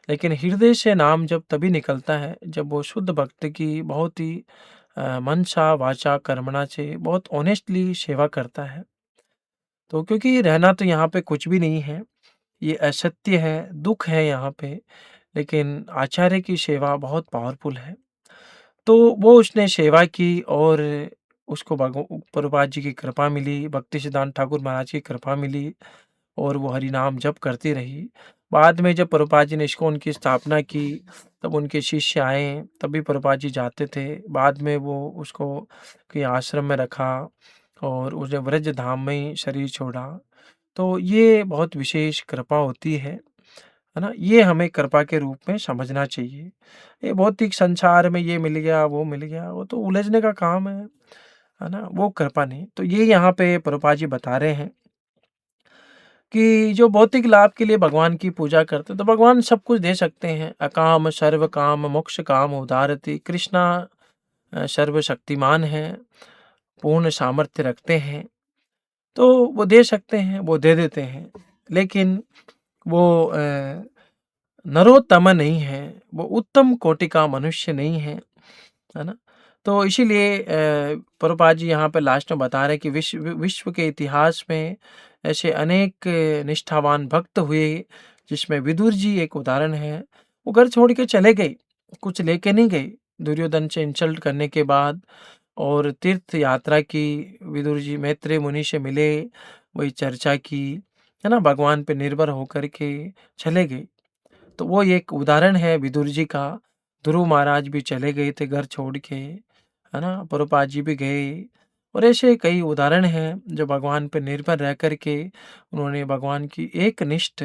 लेकिन हृदय से नाम जब तभी निकलता है जब वो शुद्ध भक्त की बहुत ही मनसा वाचा कर्मणा से बहुत ऑनेस्टली सेवा करता है। तो क्योंकि रहना तो यहाँ पे कुछ भी नहीं है, ये असत्य है, दुःख है यहाँ पे, लेकिन आचार्य की सेवा बहुत पावरफुल है। तो वो उसने सेवा की और उसको प्रभुपाद जी की कृपा मिली, भक्ति सिद्धांत ठाकुर महाराज की कृपा मिली और वो हरि नाम जप करती रही। बाद में जब प्रभुपाद जी ने इस्कॉन की स्थापना की, तब उनके शिष्य आए, तब भी प्रभुपाद जी जाते थे। बाद में वो उसको के आश्रम में रखा और उसने व्रज धाम में ही शरीर छोड़ा। तो ये बहुत विशेष कृपा होती है ना? ये हमें कृपा के रूप में समझना चाहिए। ये भौतिक संसार में ये मिल गया, वो मिल गया, वो तो उलझने का काम है ना? वो कृपा नहीं। तो ये यहाँ पे प्रभुपाद जी बता रहे हैं कि जो भौतिक लाभ के लिए भगवान की पूजा करते हैं, तो भगवान सब कुछ दे सकते हैं। अकाम सर्व काम मोक्ष काम उदारति। कृष्णा सर्वशक्तिमान हैं, पूर्ण सामर्थ्य रखते हैं, तो वो दे सकते हैं, वो दे देते हैं। लेकिन वो नरोत्तम नहीं है, वो उत्तम कोटि का मनुष्य नहीं है ना? तो इसीलिए प्रभुपाद जी यहाँ पे लास्ट में बता रहे हैं कि विश्व विश्व के इतिहास में ऐसे अनेक निष्ठावान भक्त हुए, जिसमें विदुर जी एक उदाहरण है। वो घर छोड़ के चले गए, कुछ लेके नहीं गए। दुर्योधन से इंसल्ट करने के बाद और तीर्थ यात्रा की, विदुर जी मैत्रेय मुनि से मिले, वही चर्चा की, है ना? भगवान पे निर्भर होकर के चले गए। तो वो एक उदाहरण है विदुर जी का। ध्रुव महाराज भी चले गए थे घर छोड़ के, है ना? प्रभुपाद जी भी गए और ऐसे कई उदाहरण हैं जो भगवान पे निर्भर रह कर के उन्होंने भगवान की एकनिष्ठ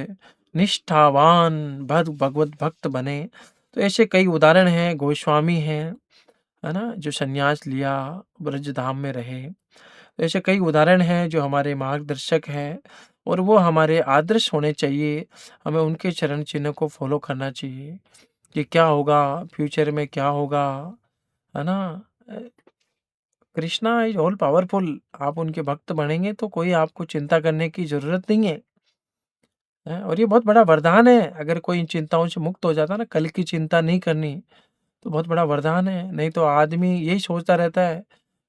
निष्ठावान भगवत भक्त बने। तो ऐसे कई उदाहरण हैं, गोस्वामी हैं, है ना? जो संन्यास लिया, ब्रज धाम में रहे। तो ऐसे कई उदाहरण हैं जो हमारे मार्गदर्शक हैं और वो हमारे आदर्श होने चाहिए। हमें उनके चरण चिन्ह को फॉलो करना चाहिए कि क्या होगा, फ्यूचर में क्या होगा, है ना? अ, कृष्णा इज़ ऑल पावरफुल। आप उनके भक्त बनेंगे तो कोई आपको चिंता करने की ज़रूरत नहीं है। और ये बहुत बड़ा वरदान है, अगर कोई इन चिंताओं से मुक्त हो जाता है ना, कल की चिंता नहीं करनी, तो बहुत बड़ा वरदान है। नहीं तो आदमी यही सोचता रहता है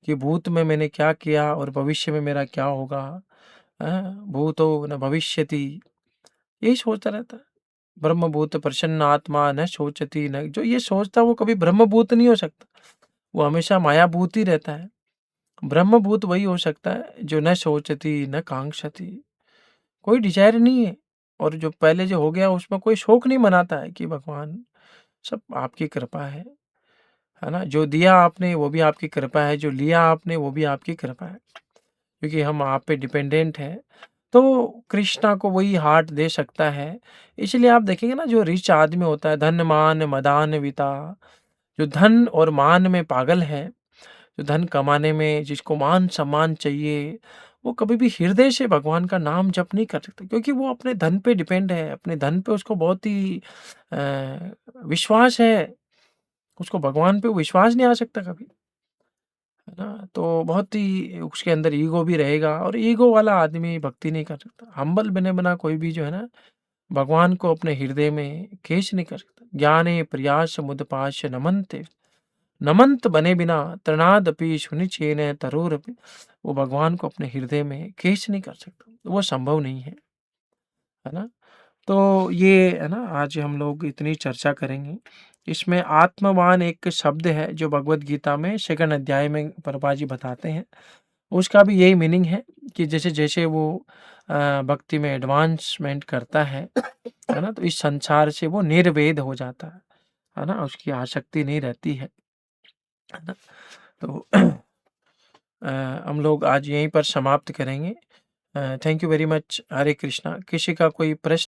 कि भूत में मैंने क्या किया और भविष्य में मेरा क्या होगा, भूतो न भविष्यति, यही सोचता रहता है। ब्रह्मभूत प्रसन्न आत्मा न सोचती न, जो ये सोचता है वो कभी ब्रह्मभूत नहीं हो सकता, वो हमेशा मायाभूत ही रहता है। ब्रह्मभूत वही हो सकता है जो न सोचती न कांक्षति, कोई डिजायर नहीं है और जो पहले जो हो गया उसमें कोई शोक नहीं मनाता है कि भगवान सब आपकी कृपा है ना? जो दिया आपने वो भी आपकी कृपा है, जो लिया आपने वो भी आपकी कृपा है, क्योंकि हम आप पे डिपेंडेंट हैं। तो कृष्णा को वही हार्ट दे सकता है। इसलिए आप देखेंगे ना, जो रिच आदमी होता है, धन मान मदान विता, जो धन और मान में पागल है, जो धन कमाने में जिसको मान सम्मान चाहिए, वो कभी भी हृदय से भगवान का नाम जप नहीं कर सकता, क्योंकि वो अपने धन पे डिपेंड है, अपने धन पे उसको बहुत ही विश्वास है, उसको भगवान पे विश्वास नहीं आ सकता कभी, है ना? तो बहुत ही उसके अंदर ईगो भी रहेगा और ईगो वाला आदमी भक्ति नहीं कर सकता। हम्बल बने बिना कोई भी जो है ना, भगवान को अपने हृदय में कैच नहीं कर सकता। ज्ञाने प्रयास मुदपाश नमन्ते, नमंत बने बिना तृणादपि शूनिचेन तरोरपि, वो भगवान को अपने हृदय में कैच नहीं कर सकता, वो संभव नहीं है ना? तो ये है ना, आज हम लोग इतनी चर्चा करेंगे। इसमें आत्मवान एक शब्द है जो भगवत गीता में सेकंड अध्याय में प्रभुपाद जी बताते हैं। उसका भी यही मीनिंग है कि जैसे-जैसे वो भक्ति में एडवांसमेंट करता है ना? तो इस संसार से वो निर्वेद हो जाता है ना? उसकी आसक्ति नहीं रहती है ना? तो हम लोग आज यहीं पर समाप्त करेंगे। Thank you very much. Hare Krishna. किसी का कोई प्रश्न